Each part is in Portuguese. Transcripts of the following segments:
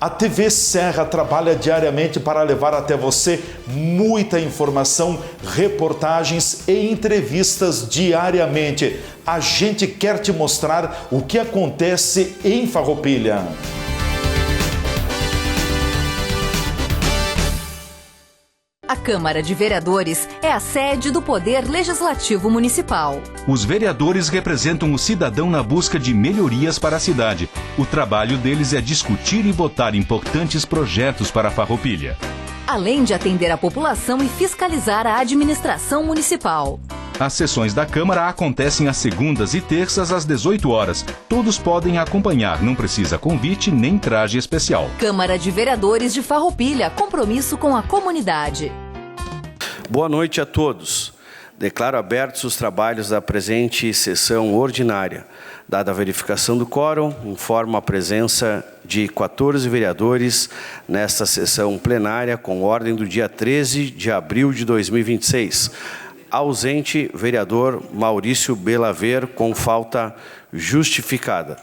A TV Serra trabalha diariamente para levar até você muita informação, reportagens e entrevistas diariamente. A gente quer te mostrar o que acontece em Farroupilha. A Câmara de Vereadores é a sede do Poder Legislativo Municipal. Os vereadores representam o cidadão na busca de melhorias para a cidade. O trabalho deles é discutir e votar importantes projetos para a Farroupilha. Além de atender a população e fiscalizar a administração municipal. As sessões da Câmara acontecem às segundas e terças às 18 horas. Todos podem acompanhar, não precisa convite nem traje especial. Câmara de Vereadores de Farroupilha, compromisso com a comunidade. Boa noite a todos. Declaro abertos os trabalhos da presente sessão ordinária. Dada a verificação do quórum, informo a presença de 14 vereadores nesta sessão plenária com ordem do dia 13 de abril de 2026. Ausente, vereador Maurício Belaver, com falta justificada.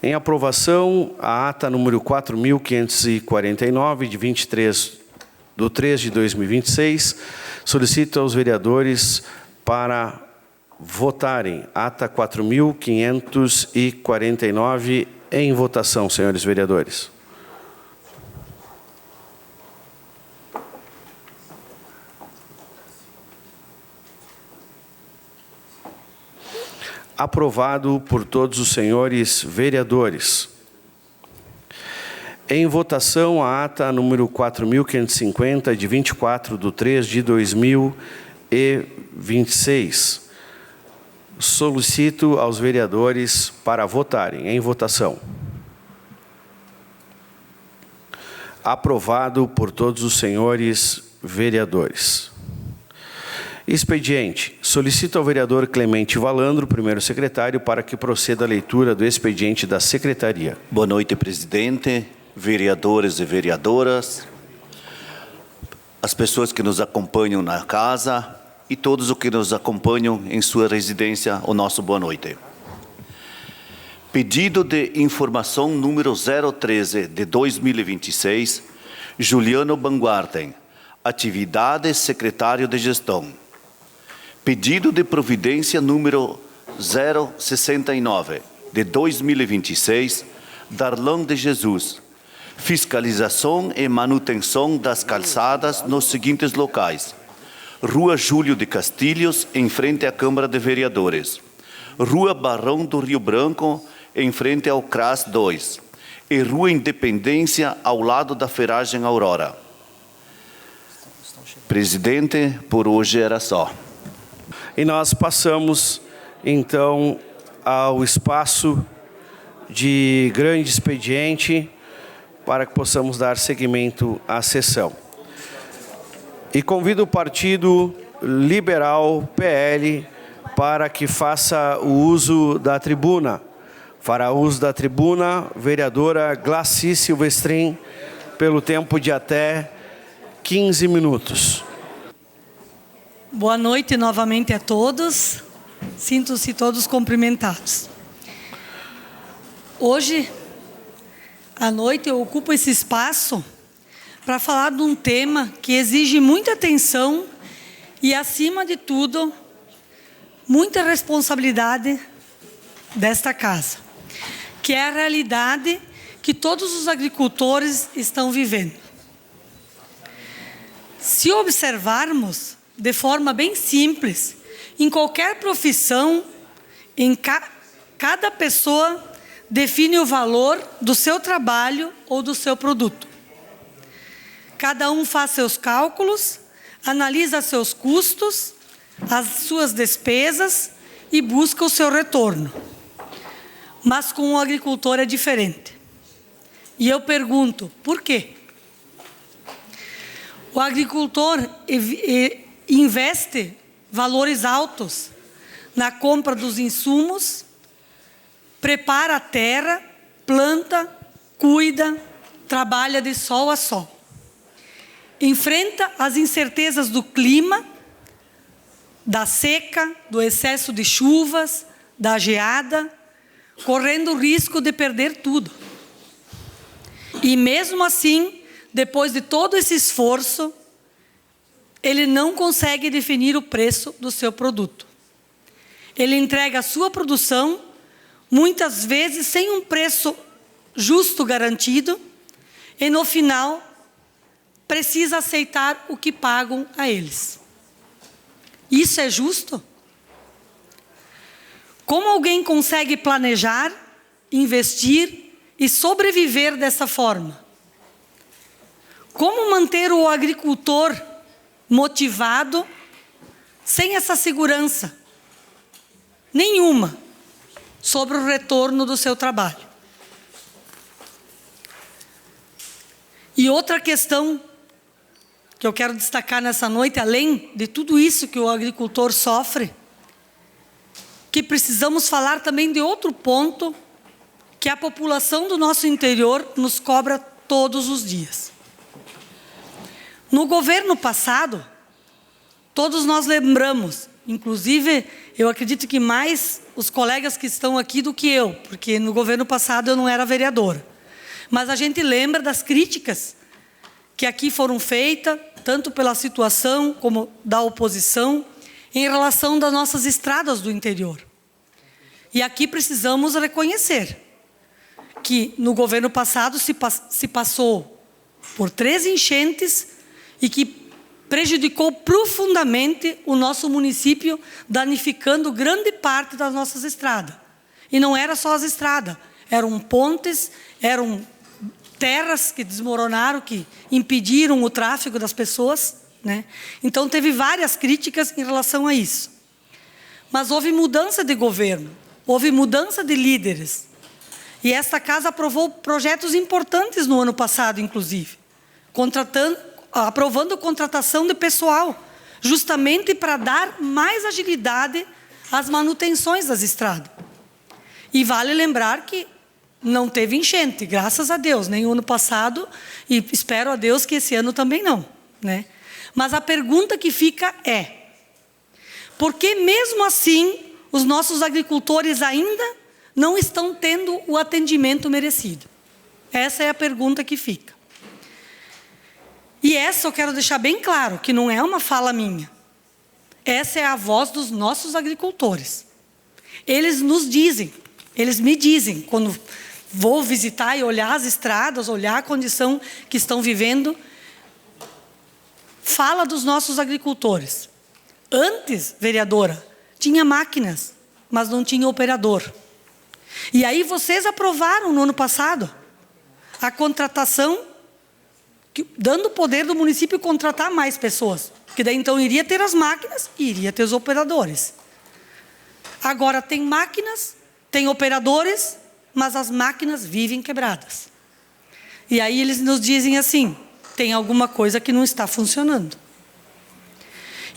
Em aprovação, a ata número 4.549, de 23/3 de 2026, solicito aos vereadores para votarem. Ata 4.549 em votação, senhores vereadores. Aprovado por todos os senhores vereadores. Em votação, a ata número 4.550, de 24/3 de 2026. Solicito aos vereadores para votarem. Em votação. Aprovado por todos os senhores vereadores. Expediente. Solicito ao vereador Clemente Valandro, primeiro secretário, para que proceda a leitura do expediente da secretaria. Boa noite, presidente, vereadores e vereadoras, as pessoas que nos acompanham na casa e todos os que nos acompanham em sua residência, o nosso boa noite. Pedido de informação número 013 de 2026, Juliano Banguarten, atividade secretário de gestão. Pedido de providência número 069 de 2026, Darlan de Jesus, fiscalização e manutenção das calçadas nos seguintes locais: Rua Júlio de Castilhos, em frente à Câmara de Vereadores; Rua Barão do Rio Branco, em frente ao CRAS 2; e Rua Independência, ao lado da Ferragem Aurora. Presidente, por hoje era só. E nós passamos, então, ao espaço de grande expediente para que possamos dar seguimento à sessão. E convido o Partido Liberal, PL, para que faça o uso da tribuna. Fará uso da tribuna, vereadora Glaci Silvestrin, pelo tempo de até 15 minutos. Boa noite novamente a todos. Sinto-se todos cumprimentados. Hoje, à noite, eu ocupo esse espaço para falar de um tema que exige muita atenção e, acima de tudo, muita responsabilidade desta casa, que é a realidade que todos os agricultores estão vivendo. Se observarmos de forma bem simples, em qualquer profissão, cada pessoa define o valor do seu trabalho ou do seu produto. Cada um faz seus cálculos, analisa seus custos, as suas despesas e busca o seu retorno. Mas com o agricultor é diferente. E eu pergunto, por quê? O agricultor investe valores altos na compra dos insumos, prepara a terra, planta, cuida, trabalha de sol a sol. Enfrenta as incertezas do clima, da seca, do excesso de chuvas, da geada, correndo o risco de perder tudo. E mesmo assim, depois de todo esse esforço, ele não consegue definir o preço do seu produto. Ele entrega a sua produção, muitas vezes sem um preço justo garantido, e no final precisa aceitar o que pagam a eles. Isso é justo? Como alguém consegue planejar, investir e sobreviver dessa forma? Como manter o agricultor motivado sem essa segurança nenhuma sobre o retorno do seu trabalho? E outra questão que eu quero destacar nessa noite, além de tudo isso que o agricultor sofre, que precisamos falar também de outro ponto que a população do nosso interior nos cobra todos os dias. No governo passado, todos nós lembramos, inclusive eu acredito que mais os colegas que estão aqui do que eu, porque no governo passado eu não era vereadora. Mas a gente lembra das críticas que aqui foram feitas, tanto pela situação como da oposição, em relação das nossas estradas do interior. E aqui precisamos reconhecer que no governo passado se passou por 3 enchentes e que prejudicou profundamente o nosso município, danificando grande parte das nossas estradas. E não era só as estradas, eram pontes, eram terras que desmoronaram, que impediram o tráfego das pessoas, né? Então teve várias críticas em relação a isso. Mas houve mudança de governo, houve mudança de líderes. E esta casa aprovou projetos importantes no ano passado, inclusive, aprovando contratação de pessoal, justamente para dar mais agilidade às manutenções das estradas. E vale lembrar que não teve enchente, graças a Deus, nem o ano passado, e espero a Deus que esse ano também não, né? Mas a pergunta que fica é: por que mesmo assim os nossos agricultores ainda não estão tendo o atendimento merecido? Essa é a pergunta que fica. E essa eu quero deixar bem claro, que não é uma fala minha. Essa é a voz dos nossos agricultores. Eles nos dizem, eles me dizem, quando vou visitar e olhar as estradas, olhar a condição que estão vivendo, fala dos nossos agricultores. Antes, vereadora, tinha máquinas, mas não tinha operador. E aí vocês aprovaram no ano passado a contratação, dando o poder do município contratar mais pessoas. Que daí então iria ter as máquinas e iria ter os operadores. Agora tem máquinas, tem operadores, mas as máquinas vivem quebradas. E aí eles nos dizem assim: tem alguma coisa que não está funcionando.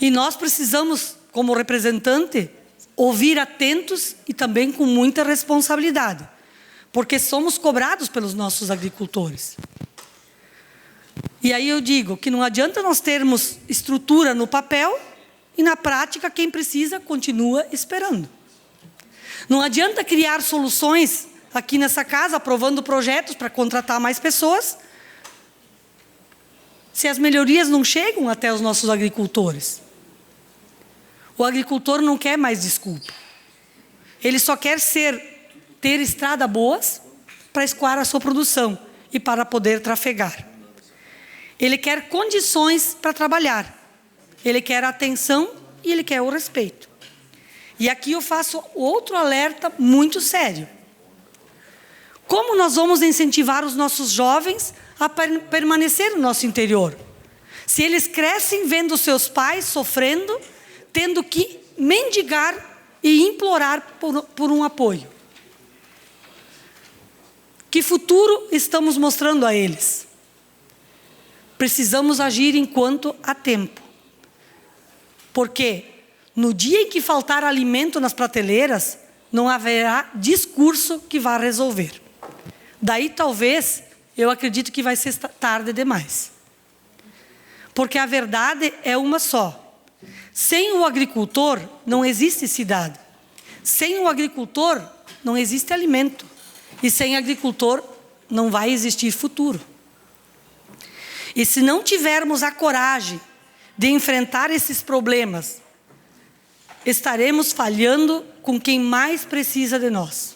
E nós precisamos, como representante, ouvir atentos e também com muita responsabilidade, porque somos cobrados pelos nossos agricultores. E aí eu digo que não adianta nós termos estrutura no papel e na prática quem precisa continua esperando. Não adianta criar soluções aqui nessa casa, aprovando projetos para contratar mais pessoas, se as melhorias não chegam até os nossos agricultores. O agricultor não quer mais desculpa. Ele só quer ter estradas boas para escoar a sua produção e para poder trafegar. Ele quer condições para trabalhar. Ele quer atenção e ele quer o respeito. E aqui eu faço outro alerta muito sério. Como nós vamos incentivar os nossos jovens a permanecer no nosso interior? Se eles crescem vendo seus pais sofrendo, tendo que mendigar e implorar por um apoio. Que futuro estamos mostrando a eles? Precisamos agir enquanto há tempo. Porque no dia em que faltar alimento nas prateleiras, não haverá discurso que vá resolver. Daí talvez, eu acredito que vai ser tarde demais. Porque a verdade é uma só. Sem o agricultor, não existe cidade. Sem o agricultor, não existe alimento. E sem agricultor, não vai existir futuro. E se não tivermos a coragem de enfrentar esses problemas, estaremos falhando com quem mais precisa de nós.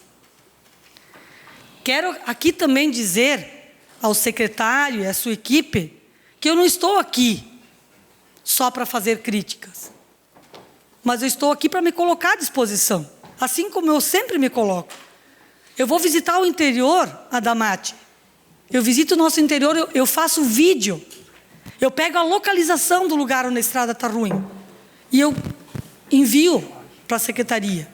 Quero aqui também dizer ao secretário e à sua equipe que eu não estou aqui só para fazer críticas, mas eu estou aqui para me colocar à disposição, assim como eu sempre me coloco. Eu vou visitar o interior, Adamati. Eu visito o nosso interior, eu faço vídeo. Eu pego a localização do lugar onde a estrada está ruim. E eu envio para a secretaria.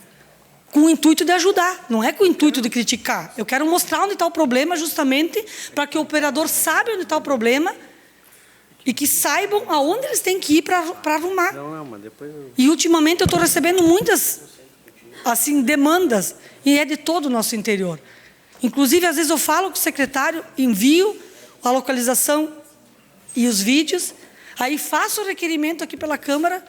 Com o intuito de ajudar, não é com o intuito de criticar. Eu quero mostrar onde está o problema, justamente para que o operador saiba onde está o problema e que saibam aonde eles têm que ir para arrumar. E ultimamente eu estou recebendo muitas assim, demandas, e é de todo o nosso interior. Inclusive, às vezes eu falo com o secretário, envio a localização e os vídeos, aí faço o requerimento aqui pela Câmara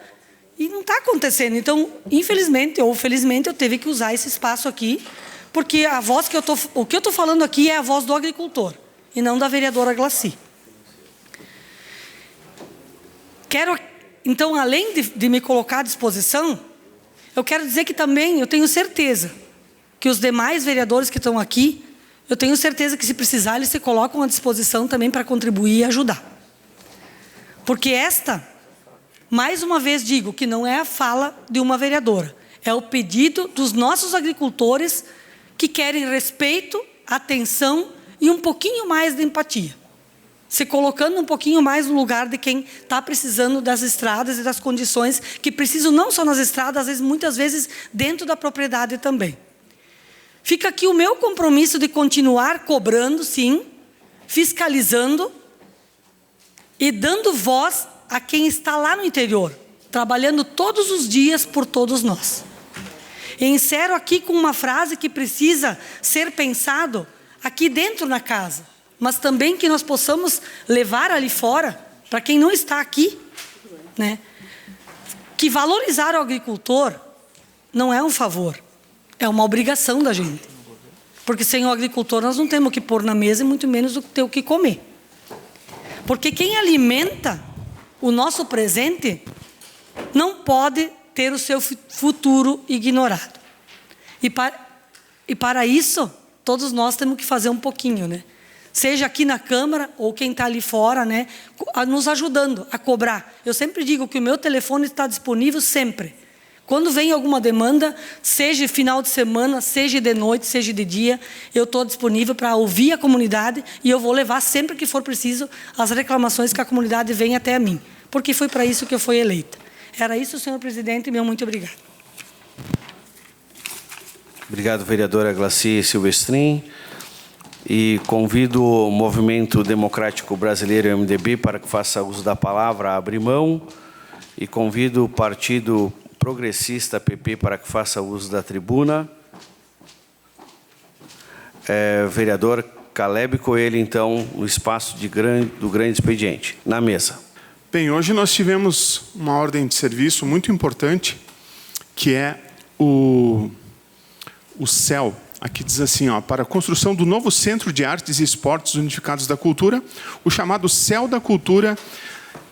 e não está acontecendo. Então, infelizmente ou felizmente, eu teve que usar esse espaço aqui, porque a voz que o que eu estou falando aqui é a voz do agricultor, e não da vereadora Glacy. Quero, então, além de me colocar à disposição, eu quero dizer que também eu tenho certeza que os demais vereadores que estão aqui, eu tenho certeza que, se precisar, eles se colocam à disposição também para contribuir e ajudar. Porque esta, mais uma vez digo, que não é a fala de uma vereadora, é o pedido dos nossos agricultores que querem respeito, atenção e um pouquinho mais de empatia. Se colocando um pouquinho mais no lugar de quem está precisando das estradas e das condições que precisam não só nas estradas, às vezes, muitas vezes dentro da propriedade também. Fica aqui o meu compromisso de continuar cobrando, sim, fiscalizando e dando voz a quem está lá no interior, trabalhando todos os dias por todos nós. E encerro aqui com uma frase que precisa ser pensado aqui dentro na casa, mas também que nós possamos levar ali fora, para quem não está aqui, né? Que valorizar o agricultor não é um favor, é uma obrigação da gente. Porque sem o agricultor nós não temos o que pôr na mesa e muito menos ter o que comer. Porque quem alimenta o nosso presente não pode ter o seu futuro ignorado. E para isso, todos nós temos que fazer um pouquinho, né? Seja aqui na Câmara ou quem está ali fora, né, nos ajudando a cobrar. Eu sempre digo que o meu telefone está disponível sempre. Quando vem alguma demanda, seja final de semana, seja de noite, seja de dia, eu estou disponível para ouvir a comunidade e eu vou levar sempre que for preciso as reclamações que a comunidade vem até a mim. Porque foi para isso que eu fui eleita. Era isso, senhor presidente, meu muito obrigado. Obrigado, vereadora Glacy Silvestrin. E convido o Movimento Democrático Brasileiro, MDB, para que faça uso da palavra, abrir mão. E convido o Partido Progressista, PP, para que faça uso da tribuna. Vereador Caleb Coelho, então, no espaço do grande expediente. Na mesa. Bem, hoje nós tivemos uma ordem de serviço muito importante, que é o CEL. Aqui diz assim, ó, para a construção do novo Centro de Artes e Esportes Unificados da Cultura, o chamado CEL da Cultura,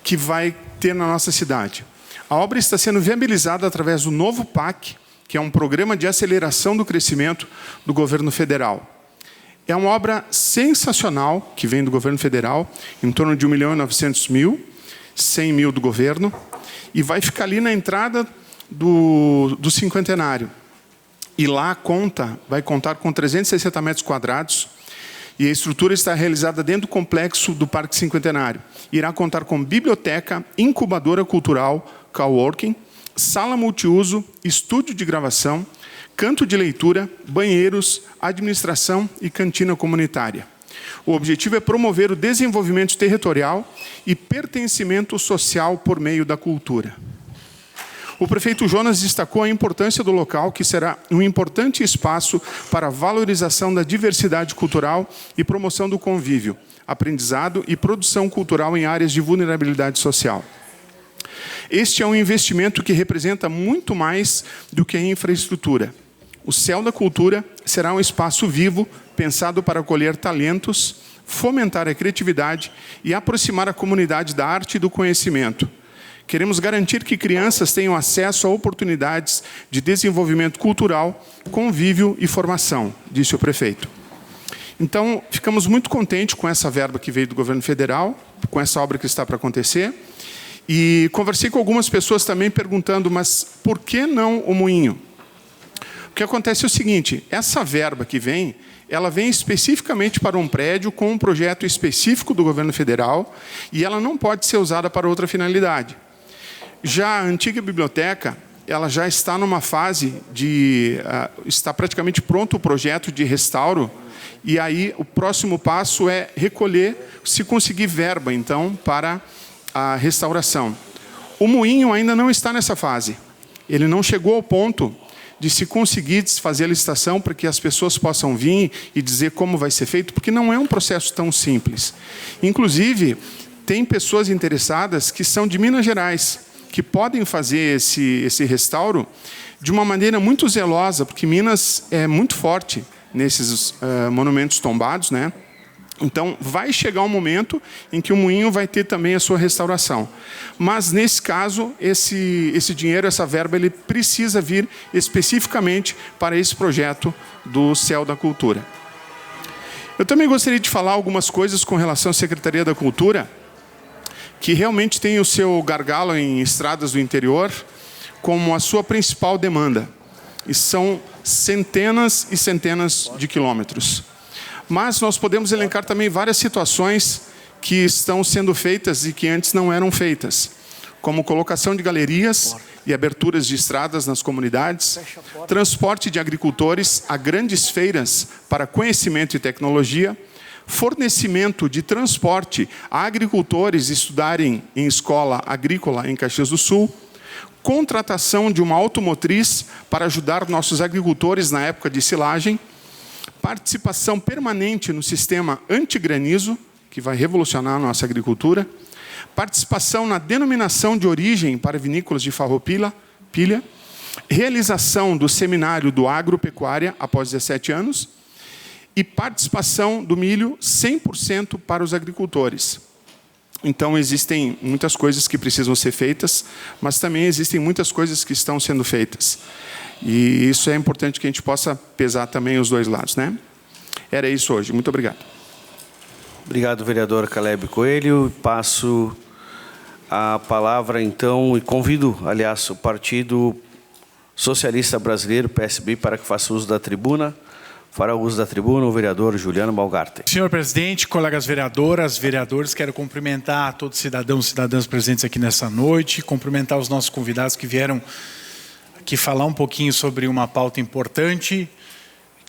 que vai ter na nossa cidade. A obra está sendo viabilizada através do novo PAC, que é um programa de aceleração do crescimento do governo federal. É uma obra sensacional, que vem do governo federal, em torno de 1.900.000, 100 mil do governo, e vai ficar ali na entrada do cinquentenário. E lá vai contar com 360 metros quadrados, e a estrutura está realizada dentro do complexo do Parque Cinquentenário. Irá contar com biblioteca, incubadora cultural, coworking, sala multiuso, estúdio de gravação, canto de leitura, banheiros, administração e cantina comunitária. O objetivo é promover o desenvolvimento territorial e pertencimento social por meio da cultura. O prefeito Jonas destacou a importância do local, que será um importante espaço para a valorização da diversidade cultural e promoção do convívio, aprendizado e produção cultural em áreas de vulnerabilidade social. Este é um investimento que representa muito mais do que a infraestrutura. O Céu da Cultura será um espaço vivo, pensado para acolher talentos, fomentar a criatividade e aproximar a comunidade da arte e do conhecimento. Queremos garantir que crianças tenham acesso a oportunidades de desenvolvimento cultural, convívio e formação, disse o prefeito. Então, ficamos muito contentes com essa verba que veio do governo federal, com essa obra que está para acontecer. E conversei com algumas pessoas também perguntando, mas por que não o moinho? O que acontece é o seguinte, essa verba que vem, ela vem especificamente para um prédio com um projeto específico do governo federal e ela não pode ser usada para outra finalidade. Já a antiga biblioteca, ela já está numa fase de... está praticamente pronto o projeto de restauro e aí o próximo passo é recolher, se conseguir verba, então, para a restauração. O moinho ainda não está nessa fase. Ele não chegou ao ponto de se conseguir fazer a licitação para que as pessoas possam vir e dizer como vai ser feito, porque não é um processo tão simples. Inclusive, tem pessoas interessadas que são de Minas Gerais, que podem fazer esse restauro de uma maneira muito zelosa, porque Minas é muito forte nesses monumentos tombados, né? Então, vai chegar um momento em que o moinho vai ter também a sua restauração. Mas, nesse caso, esse dinheiro, essa verba, ele precisa vir especificamente para esse projeto do Céu da Cultura. Eu também gostaria de falar algumas coisas com relação à Secretaria da Cultura, que realmente tem o seu gargalo em estradas do interior como a sua principal demanda. E são centenas e centenas de quilômetros. Mas nós podemos elencar também várias situações que estão sendo feitas e que antes não eram feitas, como colocação de galerias e aberturas de estradas nas comunidades, transporte de agricultores a grandes feiras para conhecimento e tecnologia, fornecimento de transporte a agricultores estudarem em escola agrícola em Caxias do Sul, contratação de uma automotriz para ajudar nossos agricultores na época de silagem, participação permanente no sistema antigranizo, que vai revolucionar a nossa agricultura, participação na denominação de origem para vinícolas de Farroupilha, realização do seminário do agropecuária após 17 anos e participação do milho 100% para os agricultores. Então, existem muitas coisas que precisam ser feitas, mas também existem muitas coisas que estão sendo feitas. E isso é importante que a gente possa pesar também os dois lados, né? Era isso hoje. Muito obrigado. Obrigado, vereador Caleb Coelho. Passo a palavra, então, e convido, aliás, o Partido Socialista Brasileiro, PSB, para que faça uso da tribuna. Fará uso da tribuna o vereador Juliano Balgarten. Senhor presidente, colegas vereadoras, vereadores, quero cumprimentar todos os cidadãos e cidadãs presentes aqui nessa noite, cumprimentar os nossos convidados que vieram aqui falar um pouquinho sobre uma pauta importante,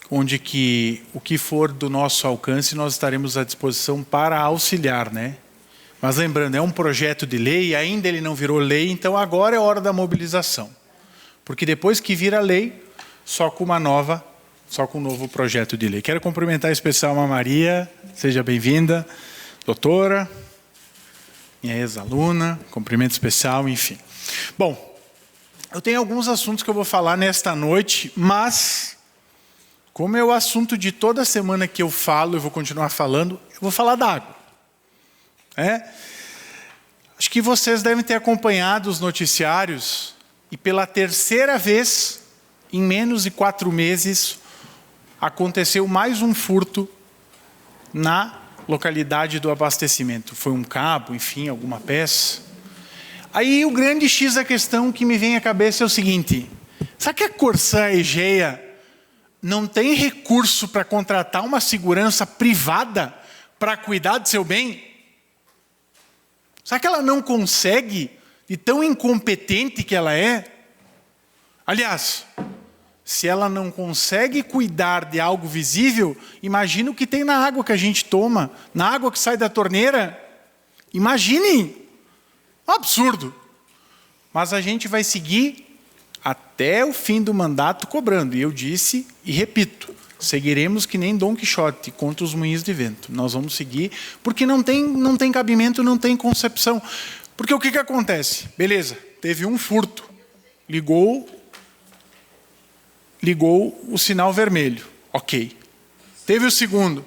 onde que o que for do nosso alcance nós estaremos à disposição para auxiliar, né? Mas lembrando, é um projeto de lei, ainda ele não virou lei, então agora é hora da mobilização. Porque depois que vira lei, só com um novo projeto de lei. Quero cumprimentar em especial a Maria, seja bem-vinda, doutora, minha ex-aluna, cumprimento especial, enfim. Bom, eu tenho alguns assuntos que eu vou falar nesta noite, mas, como é o assunto de toda semana que eu falo, eu vou continuar falando, eu vou falar da água. Acho que vocês devem ter acompanhado os noticiários, e pela terceira vez, em menos de 4 meses, aconteceu mais um furto na localidade do abastecimento. Foi um cabo, enfim, alguma peça. Aí o grande X da questão que me vem à cabeça é o seguinte: será que a Corsã Egea não tem recurso para contratar uma segurança privada para cuidar do seu bem? Será que ela não consegue, de tão incompetente que ela é? Aliás, se ela não consegue cuidar de algo visível, imagina o que tem na água que a gente toma, na água que sai da torneira. Imaginem! Um absurdo. Mas a gente vai seguir até o fim do mandato cobrando. E eu disse e repito, seguiremos que nem Dom Quixote contra os moinhos de vento. Nós vamos seguir, porque não tem cabimento, não tem concepção. Porque o que acontece? Beleza, teve um furto. Ligou o sinal vermelho. Ok. Teve o segundo.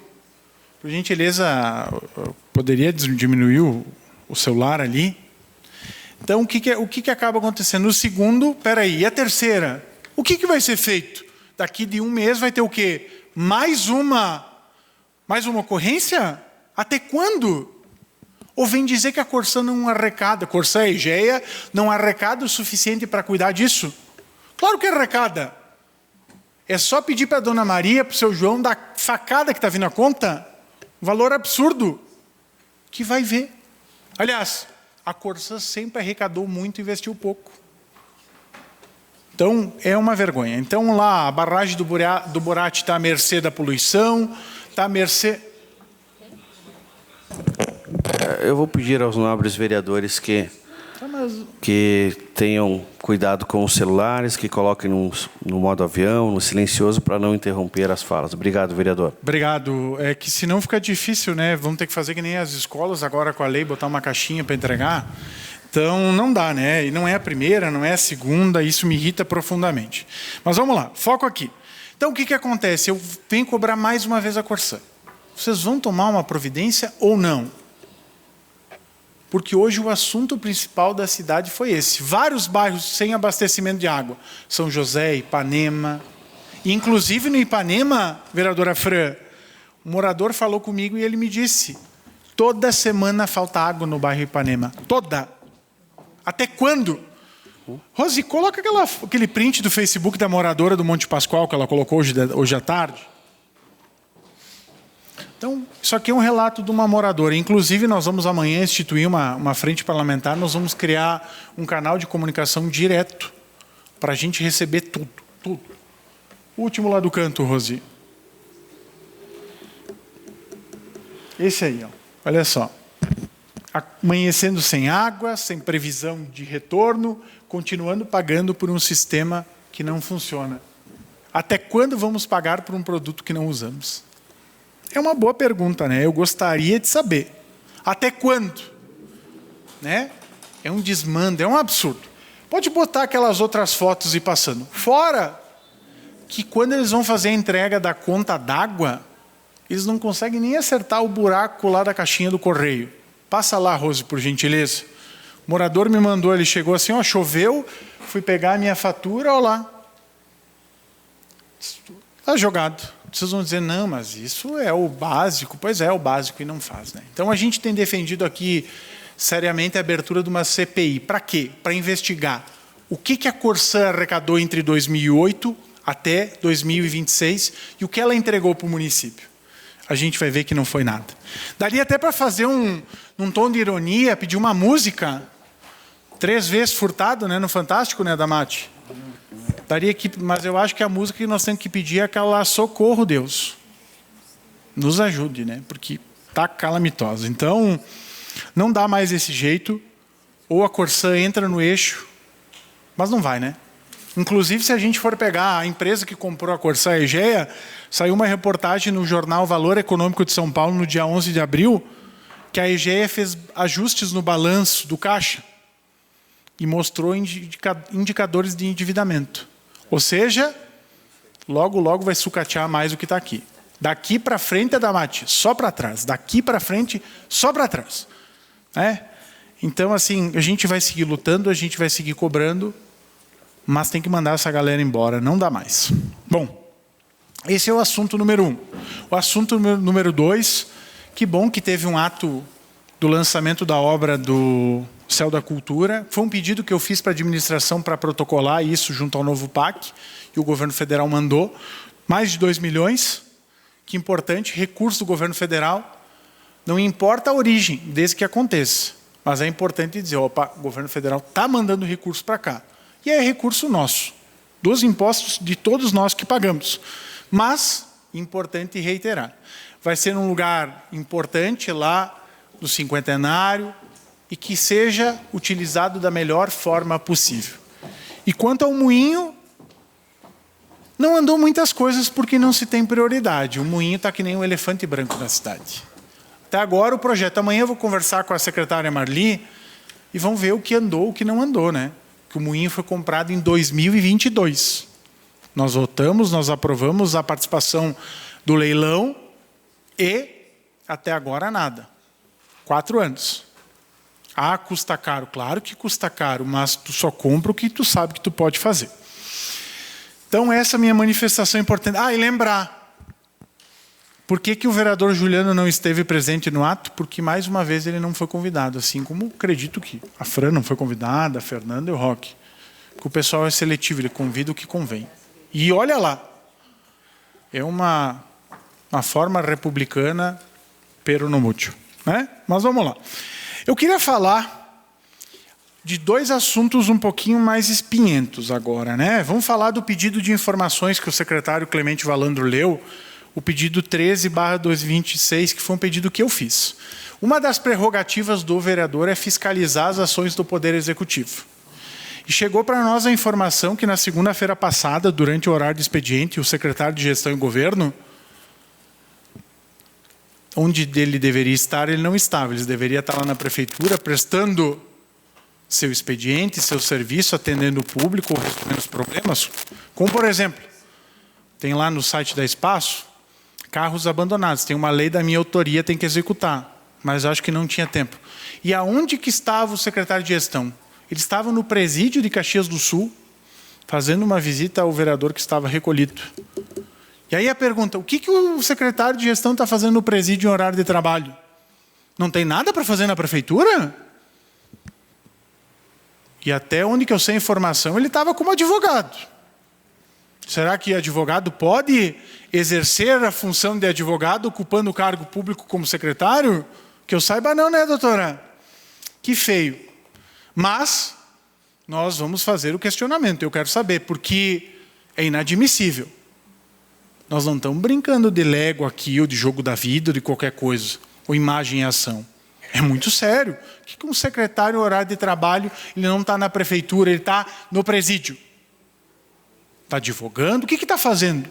Por gentileza, poderia diminuir o celular ali? Então, o que acaba acontecendo? No segundo, peraí, e a terceira? O que vai ser feito? Daqui de um mês vai ter o quê? Mais uma ocorrência? Até quando? Ou vem dizer que a Corsã não arrecada, a Corsã e a EGEA não arrecada o suficiente para cuidar disso? Claro que arrecada. É só pedir para a dona Maria, para o seu João, da facada que está vindo a conta, um valor absurdo, que vai ver. Aliás, a Corsã sempre arrecadou muito e investiu pouco. Então, é uma vergonha. Então, lá, a barragem do Borate está à mercê da poluição, está à mercê... Eu vou pedir aos nobres vereadores que tenham cuidado com os celulares, que coloquem no modo avião, no silencioso, para não interromper as falas. Obrigado, vereador. Obrigado. É que senão fica difícil, né? Vamos ter que fazer que nem as escolas agora com a lei, botar uma caixinha para entregar. Então, não dá, né? E não é a primeira, não é a segunda, isso me irrita profundamente. Mas vamos lá, foco aqui. Então, o que acontece? Eu venho cobrar mais uma vez a Corsã. Vocês vão tomar uma providência ou não? Porque hoje o assunto principal da cidade foi esse. Vários bairros sem abastecimento de água. São José, Ipanema. E, inclusive, no Ipanema, vereadora Fran, o morador falou comigo e ele me disse, toda semana falta água no bairro Ipanema. Toda. Até quando? Rose, coloca aquele print do Facebook da moradora do Monte Pascoal que ela colocou hoje à tarde. Então, isso aqui é um relato de uma moradora. Inclusive, nós vamos amanhã instituir uma frente parlamentar, nós vamos criar um canal de comunicação direto para a gente receber tudo. O último lá do canto, Rose. Esse aí, ó. Olha só. Amanhecendo sem água, sem previsão de retorno, continuando pagando por um sistema que não funciona. Até quando vamos pagar por um produto que não usamos? É uma boa pergunta, né? Eu gostaria de saber. Até quando? Né? É um desmando, é um absurdo. Pode botar aquelas outras fotos e passando. Fora que quando eles vão fazer a entrega da conta d'água, eles não conseguem nem acertar o buraco lá da caixinha do correio. Passa lá, Rose, por gentileza. O morador me mandou, ele chegou assim, ó, choveu, fui pegar a minha fatura, ó lá. Está jogado. Vocês vão dizer, não, mas isso é o básico. Pois é o básico e não faz, né? Então, a gente tem defendido aqui, seriamente, a abertura de uma CPI. Para quê? Para investigar o que a Corsã arrecadou entre 2008 até 2026 e o que ela entregou para o município. A gente vai ver que não foi nada. Daria até para fazer num tom de ironia, pedir uma música 3 vezes furtado, né, no Fantástico, né, Damati? Daria que, mas eu acho que a música que nós temos que pedir é aquela socorro, Deus. Nos ajude, né? Porque está calamitosa. Então, não dá mais desse jeito. Ou a Corsã entra no eixo, mas não vai, né? Inclusive, se a gente for pegar a empresa que comprou a Corsã, a EGEA, saiu uma reportagem no jornal Valor Econômico de São Paulo, no dia 11 de abril, que a EGEA fez ajustes no balanço do caixa e mostrou indicadores de endividamento. Ou seja, logo, logo vai sucatear mais o que está aqui. Daqui para frente é da mate, só para trás. Daqui para frente, só para trás. Então, assim, a gente vai seguir lutando, a gente vai seguir cobrando, mas tem que mandar essa galera embora, não dá mais. Bom, esse é o assunto número 1. O assunto número 2, que bom que teve um ato do lançamento da obra do Céu da Cultura. Foi um pedido que eu fiz para a administração para protocolar isso junto ao novo PAC, e o governo federal mandou. Mais de 2 milhões, que importante, recurso do governo federal. Não importa a origem, desde que aconteça. Mas é importante dizer, opa, o governo federal está mandando recurso para cá. E é recurso nosso, dos impostos de todos nós que pagamos. Mas, importante reiterar, vai ser num lugar importante lá do cinquentenário e que seja utilizado da melhor forma possível. E quanto ao moinho, não andou muitas coisas porque não se tem prioridade. O moinho está que nem um elefante branco na cidade. Até agora o projeto, amanhã eu vou conversar com a secretária Marli, e vão ver o que andou, o que não andou, né? Que o moinho foi comprado em 2022. Nós votamos, nós aprovamos a participação do leilão e até agora nada. 4 anos. Ah, custa caro. Claro que custa caro, mas tu só compra o que tu sabe que tu pode fazer. Então, essa é a minha manifestação importante. Ah, e lembrar. Por que o vereador Juliano não esteve presente no ato? Porque, mais uma vez, ele não foi convidado. Assim como acredito que a Fran não foi convidada, a Fernanda e o Roque. Que o pessoal é seletivo, ele convida o que convém. E olha lá. É uma forma republicana pero no mucho, né? Mas vamos lá. Eu queria falar de 2 assuntos um pouquinho mais espinhentos agora, né? Vamos falar do pedido de informações que o secretário Clemente Valandro leu, o pedido 13/2026, que foi um pedido que eu fiz. Uma das prerrogativas do vereador é fiscalizar as ações do Poder Executivo. E chegou para nós a informação que na segunda-feira passada, durante o horário de expediente, o secretário de Gestão e Governo, onde ele deveria estar, ele não estava. Ele deveria estar lá na prefeitura, prestando seu expediente, seu serviço, atendendo o público, ou resolvendo os problemas. Como, por exemplo, tem lá no site da Espaço, carros abandonados. Tem uma lei da minha autoria, tem que executar. Mas acho que não tinha tempo. E aonde que estava o secretário de Gestão? Ele estava no presídio de Caxias do Sul, fazendo uma visita ao vereador que estava recolhido. E aí a pergunta, o que o secretário de Gestão está fazendo no presídio em horário de trabalho? Não tem nada para fazer na prefeitura? E até onde que eu sei a informação, ele estava como advogado. Será que advogado pode exercer a função de advogado ocupando o cargo público como secretário? Que eu saiba não, né, doutora? Que feio. Mas nós vamos fazer o questionamento. Eu quero saber, porque é inadmissível. Nós não estamos brincando de Lego aqui, ou de jogo da vida, ou de qualquer coisa, ou imagem e ação. É muito sério. O que um secretário, horário de trabalho, ele não está na prefeitura, ele está no presídio? Está advogando? O que está fazendo?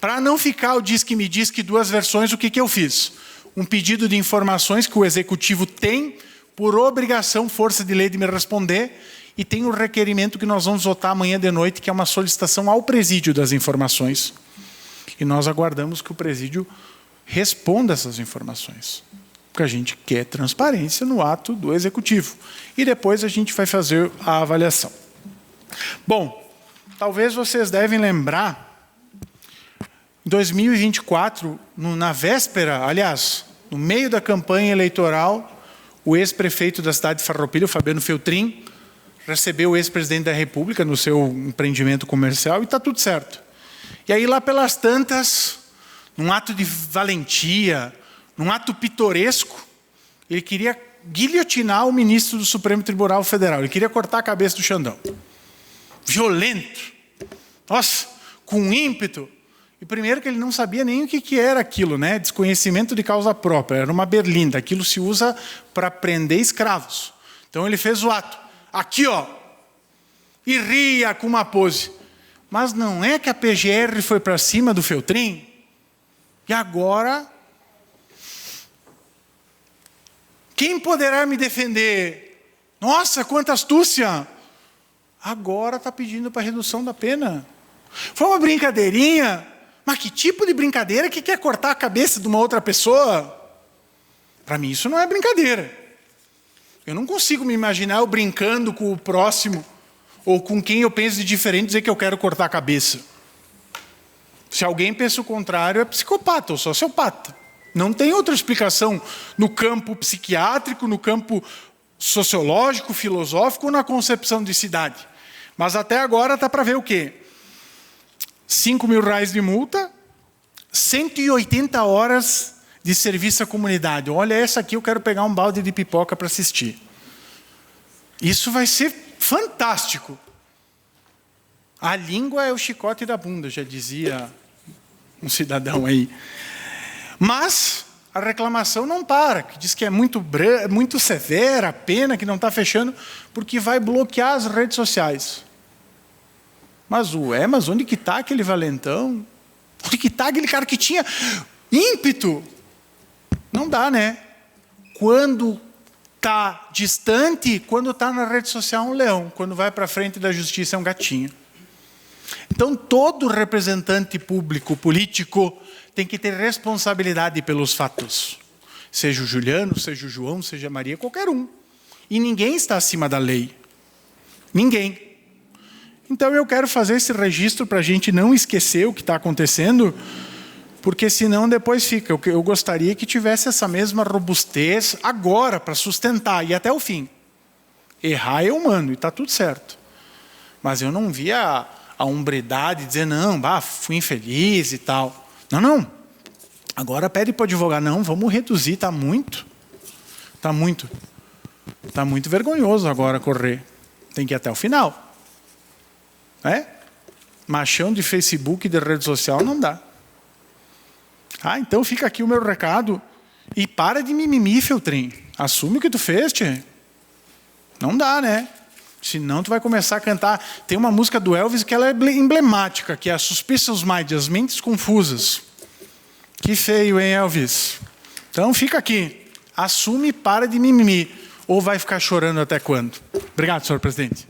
Para não ficar o diz que me diz que 2 versões, o que eu fiz? Um pedido de informações que o executivo tem, por obrigação, força de lei de me responder, e tem o requerimento que nós vamos votar amanhã de noite, que é uma solicitação ao presídio das informações. E nós aguardamos que o presídio responda essas informações. Porque a gente quer transparência no ato do executivo. E depois a gente vai fazer a avaliação. Bom, talvez vocês devem lembrar, em 2024, na véspera, aliás, no meio da campanha eleitoral, o ex-prefeito da cidade de Farroupilha, o Fabiano Feltrin, recebeu o ex-presidente da República no seu empreendimento comercial e está tudo certo. E aí, lá pelas tantas, num ato de valentia, num ato pitoresco, ele queria guilhotinar o ministro do Supremo Tribunal Federal. Ele queria cortar a cabeça do Xandão. Violento. Nossa, com ímpeto. E primeiro que ele não sabia nem o que era aquilo, né? Desconhecimento de causa própria. Era uma berlinda. Aquilo se usa para prender escravos. Então ele fez o ato. Aqui, ó. E ria com uma pose. Mas não é que a PGR foi para cima do Feltrin? E agora, quem poderá me defender? Nossa, quanta astúcia! Agora está pedindo para redução da pena. Foi uma brincadeirinha? Mas que tipo de brincadeira que quer cortar a cabeça de uma outra pessoa? Para mim isso não é brincadeira. Eu não consigo me imaginar eu brincando com o próximo ou com quem eu penso de diferente dizer que eu quero cortar a cabeça. Se alguém pensa o contrário, é psicopata ou sociopata. Não tem outra explicação no campo psiquiátrico, no campo sociológico, filosófico ou na concepção de cidade. Mas até agora está para ver o quê? 5 mil reais de multa, 180 horas de serviço à comunidade. Olha, essa aqui eu quero pegar um balde de pipoca para assistir. Isso vai ser fantástico. A língua é o chicote da bunda, já dizia um cidadão aí. Mas a reclamação não para, que diz que é muito severa a pena, que não está fechando, porque vai bloquear as redes sociais. Mas mas onde que está aquele valentão? Onde que está aquele cara que tinha ímpeto? Não dá, né? Quando está distante quando está na rede social um leão, quando vai para frente da justiça é um gatinho. Então, todo representante público, político, tem que ter responsabilidade pelos fatos. Seja o Juliano, seja o João, seja a Maria, qualquer um. E ninguém está acima da lei. Ninguém. Então, eu quero fazer esse registro para a gente não esquecer o que está acontecendo, porque senão depois fica. Eu gostaria que tivesse essa mesma robustez agora para sustentar e até o fim. Errar é humano e está tudo certo. Mas eu não vi a hombridade dizer, não, fui infeliz e tal. Não, não. Agora pede para o advogado, não, vamos reduzir, está muito. Está muito. Está muito vergonhoso agora correr. Tem que ir até o final. Machão de Facebook e de rede social não dá. Então fica aqui o meu recado. E para de mimimi, Feltrin. Assume o que tu fez, tchê. Não dá, né? Senão tu vai começar a cantar. Tem uma música do Elvis que ela é emblemática, que é a Suspicious Mind, as mentes confusas. Que feio, hein, Elvis? Então fica aqui. Assume e para de mimimi. Ou vai ficar chorando até quando? Obrigado, senhor presidente.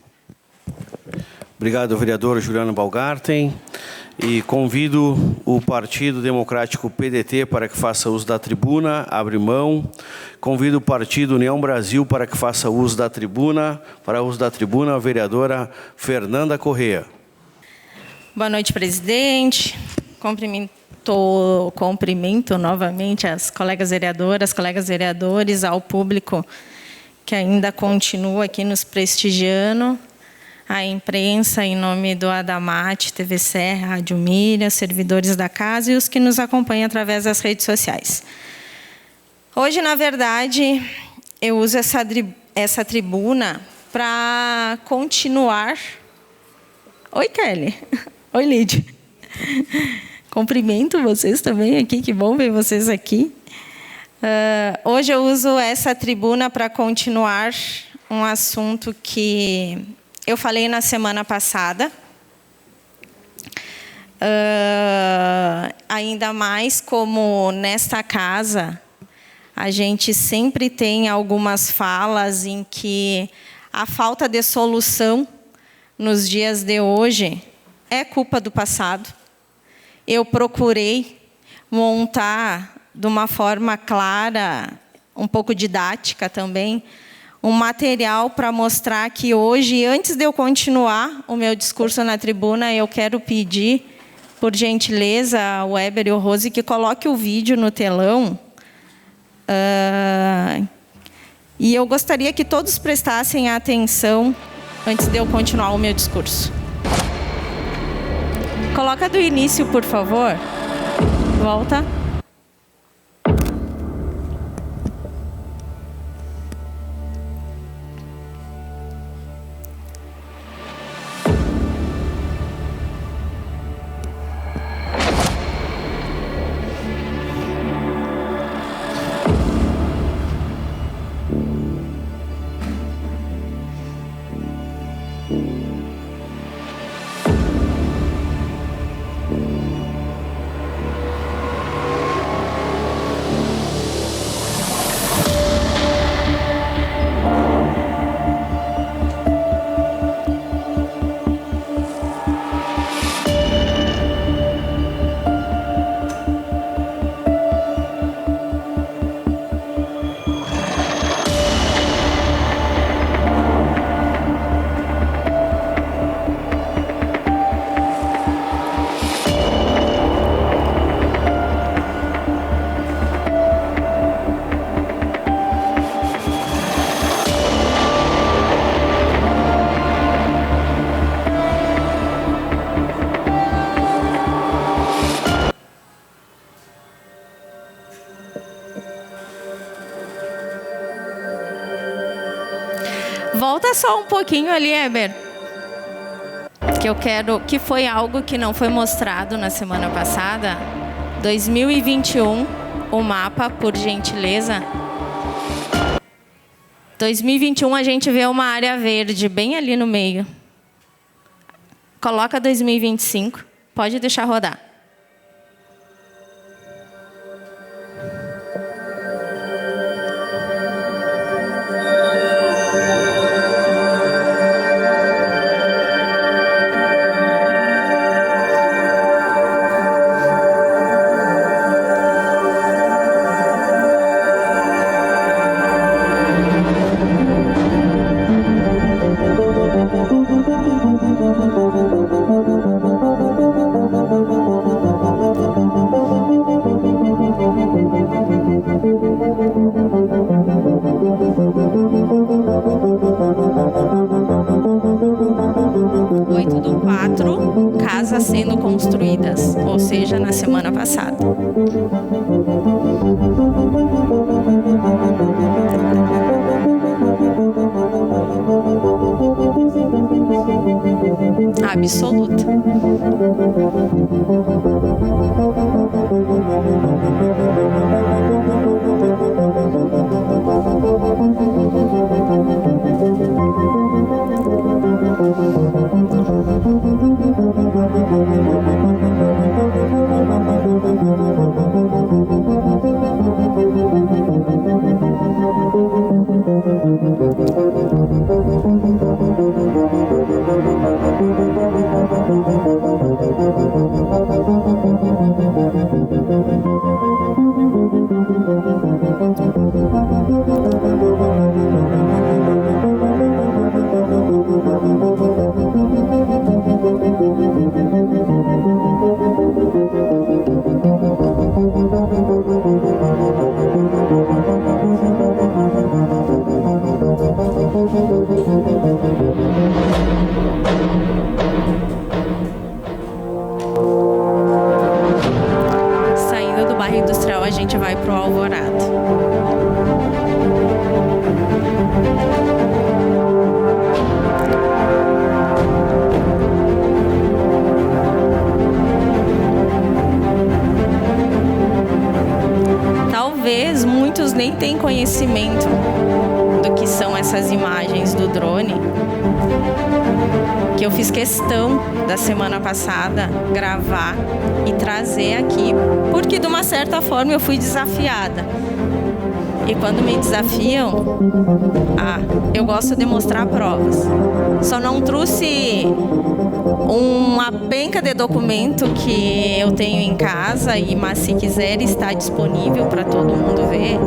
Obrigado, vereador Juliano Baumgarten. E convido o Partido Democrático PDT para que faça uso da tribuna, abre mão. Convido o Partido União Brasil para que faça uso da tribuna. Para uso da tribuna, a vereadora Fernanda Corrêa. Boa noite, presidente. Cumprimento novamente as colegas vereadoras, colegas vereadores, ao público que ainda continua aqui nos prestigiando, a imprensa, em nome do Adamate, TV Serra, Rádio Mira, servidores da casa e os que nos acompanham através das redes sociais. Hoje, na verdade, eu uso essa tribuna para continuar... Oi, Kelly. Oi, Lídia. Cumprimento vocês também aqui, que bom ver vocês aqui. Hoje eu uso essa tribuna para continuar um assunto que eu falei na semana passada. Ainda mais como nesta casa a gente sempre tem algumas falas em que a falta de solução nos dias de hoje é culpa do passado. Eu procurei montar de uma forma clara, um pouco didática também, um material para mostrar que hoje, antes de eu continuar o meu discurso na tribuna, eu quero pedir, por gentileza, ao Weber e ao Rose, que coloque o vídeo no telão. E eu gostaria que todos prestassem atenção antes de eu continuar o meu discurso. Coloca do início, por favor. Volta. Volta só um pouquinho ali, Eber. Que eu quero, que foi algo que não foi mostrado na semana passada. 2021, o mapa, por gentileza. 2021 a gente vê uma área verde bem ali no meio. Coloca 2025, pode deixar rodar. 8/4, casas sendo construídas, ou seja, na semana passada. Absoluta. Saindo do bairro industrial, a gente vai para o Alvorada. Talvez muitos nem tenham conhecimento do que são essas imagens do drone, que eu fiz questão da semana passada gravar e trazer aqui, porque de uma certa forma eu fui desafiada. E quando me desafiam, eu gosto de mostrar provas. Só não trouxe uma penca de documento que eu tenho em casa, mas se quiser está disponível para todo mundo ver.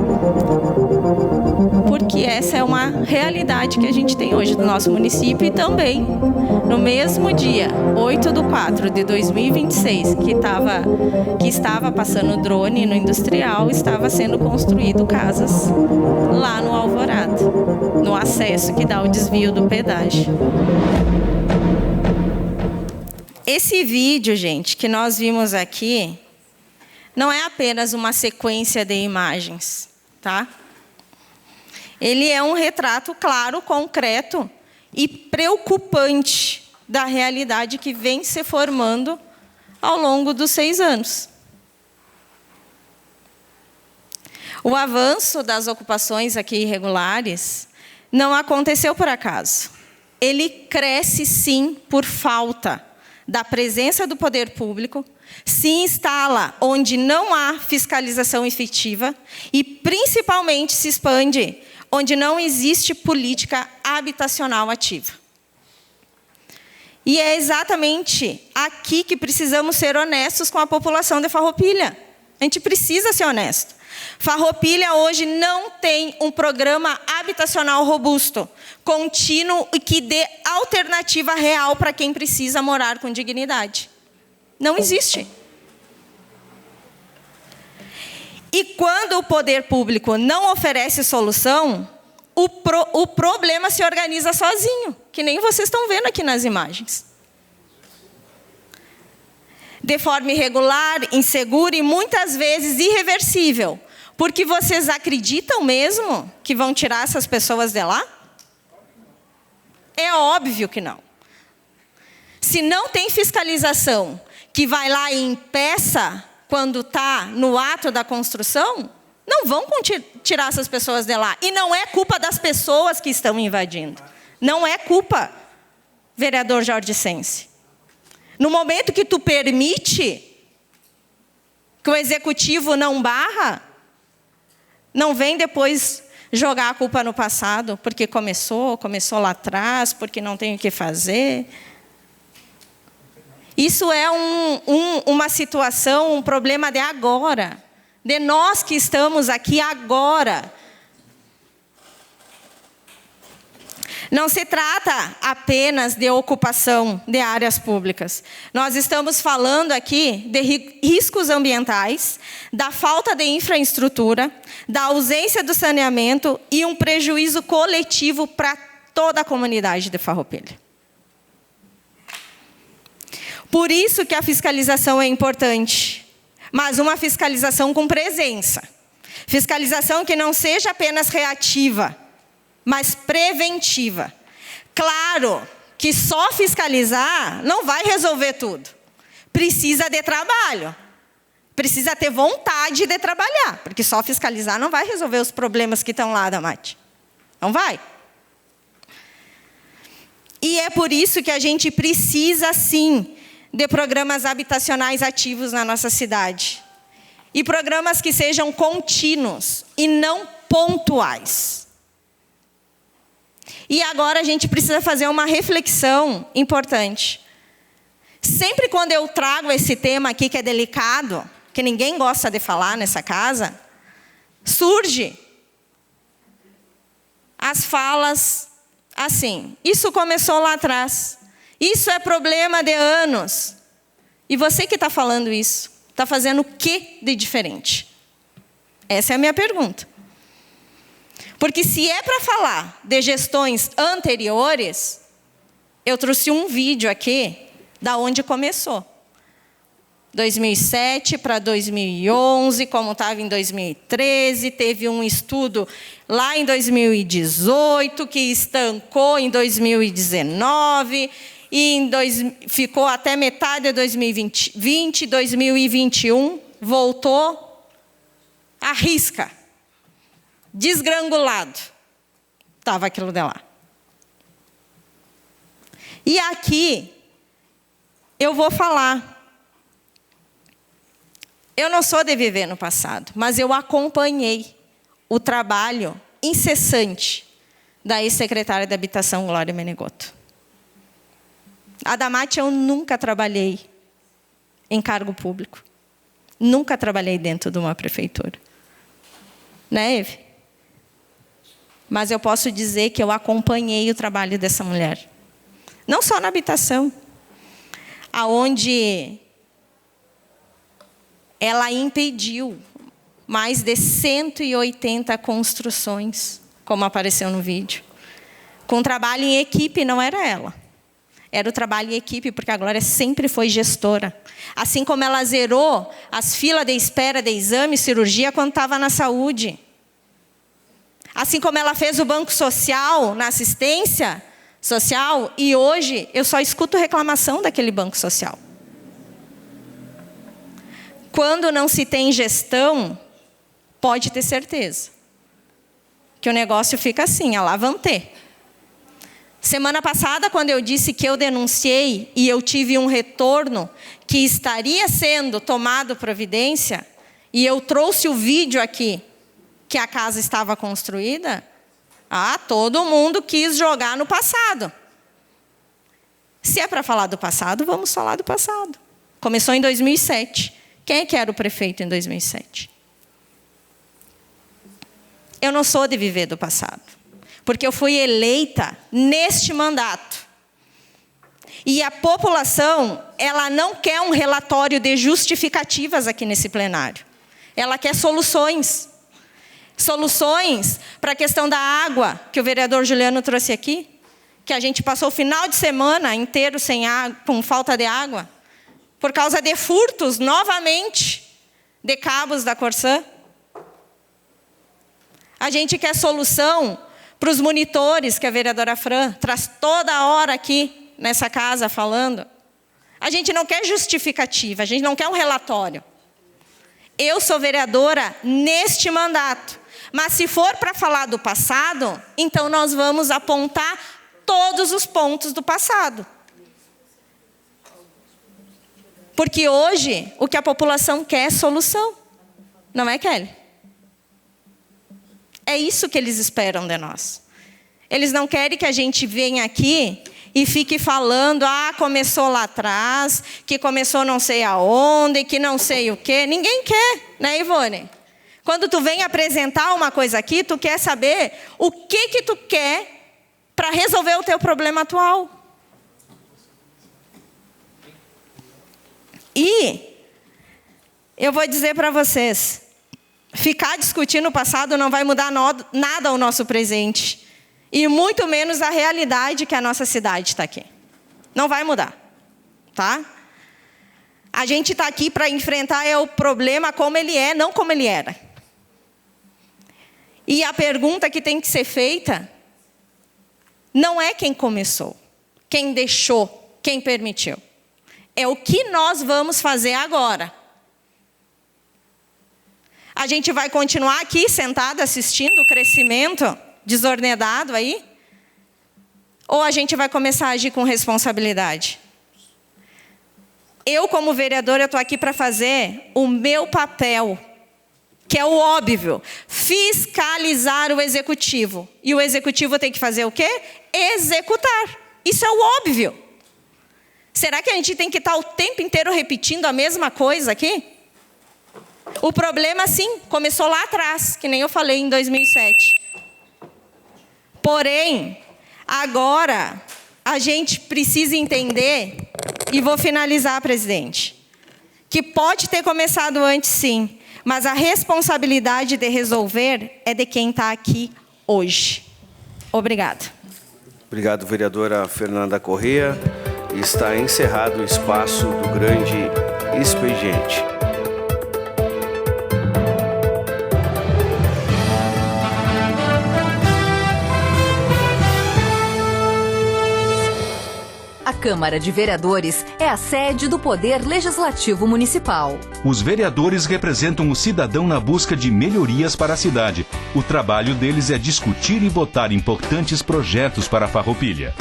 Porque essa é uma realidade que a gente tem hoje no nosso município. E também, no mesmo dia, 8/4 de 2026, que estava passando drone no industrial, estava sendo construído casas lá no Alvorada, no acesso que dá o desvio do pedágio. Esse vídeo, gente, que nós vimos aqui, não é apenas uma sequência de imagens, tá? Ele é um retrato claro, concreto e preocupante da realidade que vem se formando ao longo dos 6 anos. O avanço das ocupações aqui irregulares não aconteceu por acaso. Ele cresce, sim, por falta da presença do poder público, se instala onde não há fiscalização efetiva e, principalmente, se expande onde não existe política habitacional ativa. E é exatamente aqui que precisamos ser honestos com a população de Farroupilha. A gente precisa ser honesto. Farroupilha hoje não tem um programa habitacional robusto, contínuo e que dê alternativa real para quem precisa morar com dignidade. Não existe. E quando o poder público não oferece solução, o problema se organiza sozinho, que nem vocês estão vendo aqui nas imagens. De forma irregular, insegura e muitas vezes irreversível. Porque vocês acreditam mesmo que vão tirar essas pessoas de lá? É óbvio que não. Se não tem fiscalização que vai lá e impeça quando está no ato da construção, não vão tirar essas pessoas de lá. E não é culpa das pessoas que estão invadindo. Não é culpa, vereador Jorge Sense. No momento que tu permite que o executivo não barra, não vem depois jogar a culpa no passado, porque começou lá atrás, porque não tem o que fazer. Isso é uma situação, um problema de agora, de nós que estamos aqui agora. Não se trata apenas de ocupação de áreas públicas. Nós estamos falando aqui de riscos ambientais, da falta de infraestrutura, da ausência do saneamento e um prejuízo coletivo para toda a comunidade de Farroupilha. Por isso que a fiscalização é importante, mas uma fiscalização com presença. Fiscalização que não seja apenas reativa, mas preventiva. Claro que só fiscalizar não vai resolver tudo. Precisa de trabalho. Precisa ter vontade de trabalhar, porque só fiscalizar não vai resolver os problemas que estão lá, Damate. Não vai. E é por isso que a gente precisa, sim, de programas habitacionais ativos na nossa cidade. E programas que sejam contínuos e não pontuais. E agora a gente precisa fazer uma reflexão importante. Sempre quando eu trago esse tema aqui que é delicado, que ninguém gosta de falar nessa casa, surge as falas assim: isso começou lá atrás, isso é problema de anos. E você que está falando isso, está fazendo o que de diferente? Essa é a minha pergunta. Porque se é para falar de gestões anteriores, eu trouxe um vídeo aqui da onde começou. 2007 para 2011, como estava em 2013, teve um estudo lá em 2018, que estancou em 2019, e ficou até metade de 2020, 2021, voltou à risca. Desgrangulado. Estava aquilo de lá. E aqui, eu vou falar. Eu não sou de viver no passado, mas eu acompanhei o trabalho incessante da ex-secretária de Habitação, Glória Menegotto. A Damate, eu nunca trabalhei em cargo público. Nunca trabalhei dentro de uma prefeitura. Né, Eve? Mas eu posso dizer que eu acompanhei o trabalho dessa mulher. Não só na habitação, aonde ela impediu mais de 180 construções, como apareceu no vídeo. Com trabalho em equipe, não era ela. Era o trabalho em equipe, porque a Glória sempre foi gestora. Assim como ela zerou as filas de espera de exame e cirurgia quando estava na saúde. Assim como ela fez o banco social na assistência social, e hoje eu só escuto reclamação daquele banco social. Quando não se tem gestão, pode ter certeza que o negócio fica assim, a lavantê. Semana passada, quando eu disse que eu denunciei e eu tive um retorno que estaria sendo tomado providência, e eu trouxe o vídeo aqui, que a casa estava construída, todo mundo quis jogar no passado. Se é para falar do passado, vamos falar do passado. Começou em 2007. Quem é que era o prefeito em 2007? Eu não sou de viver do passado, porque eu fui eleita neste mandato. E a população, ela não quer um relatório de justificativas aqui nesse plenário. Ela quer soluções. Soluções para a questão da água, que o vereador Juliano trouxe aqui, que a gente passou o final de semana inteiro sem água, com falta de água, por causa de furtos, novamente, de cabos da Corsã. A gente quer solução para os monitores, que a vereadora Fran traz toda hora aqui nessa casa falando. A gente não quer justificativa, a gente não quer um relatório. Eu sou vereadora neste mandato. Mas se for para falar do passado, então nós vamos apontar todos os pontos do passado. Porque hoje, o que a população quer é solução. Não é, Kelly? É isso que eles esperam de nós. Eles não querem que a gente venha aqui e fique falando, começou lá atrás, que começou não sei aonde, que não sei o quê. Ninguém quer, né, Ivone? Quando tu vem apresentar uma coisa aqui, tu quer saber o que tu quer para resolver o teu problema atual. E eu vou dizer para vocês, ficar discutindo o passado não vai mudar nada ao nosso presente. E muito menos a realidade que a nossa cidade está aqui. Não vai mudar, tá? A gente está aqui para enfrentar o problema como ele é, não como ele era. E a pergunta que tem que ser feita não é quem começou, quem deixou, quem permitiu. É o que nós vamos fazer agora. A gente vai continuar aqui sentado assistindo o crescimento desordenado aí? Ou a gente vai começar a agir com responsabilidade? Eu, como vereadora, estou aqui para fazer o meu papel, que é o óbvio, fiscalizar o executivo. E o executivo tem que fazer o quê? Executar. Isso é o óbvio. Será que a gente tem que estar o tempo inteiro repetindo a mesma coisa aqui? O problema, sim, começou lá atrás, que nem eu falei em 2007. Porém, agora, a gente precisa entender, e vou finalizar, presidente, que pode ter começado antes, sim, mas a responsabilidade de resolver é de quem está aqui hoje. Obrigada. Obrigado, vereadora Fernanda Corrêa. Está encerrado o espaço do grande expediente. A Câmara de Vereadores é a sede do Poder Legislativo Municipal. Os vereadores representam o cidadão na busca de melhorias para a cidade. O trabalho deles é discutir e votar importantes projetos para a Farroupilha.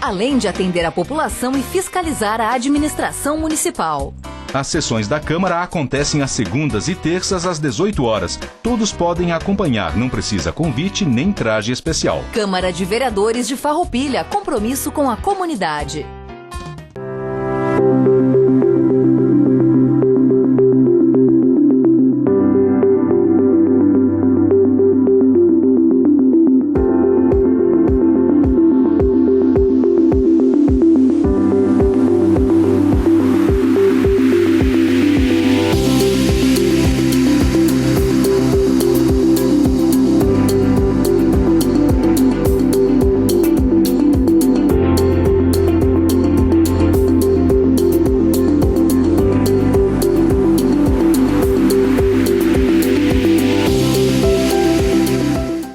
Além de atender a população e fiscalizar a administração municipal. As sessões da Câmara acontecem às segundas e terças às 18 horas. Todos podem acompanhar, não precisa convite nem traje especial. Câmara de Vereadores de Farroupilha, compromisso com a comunidade.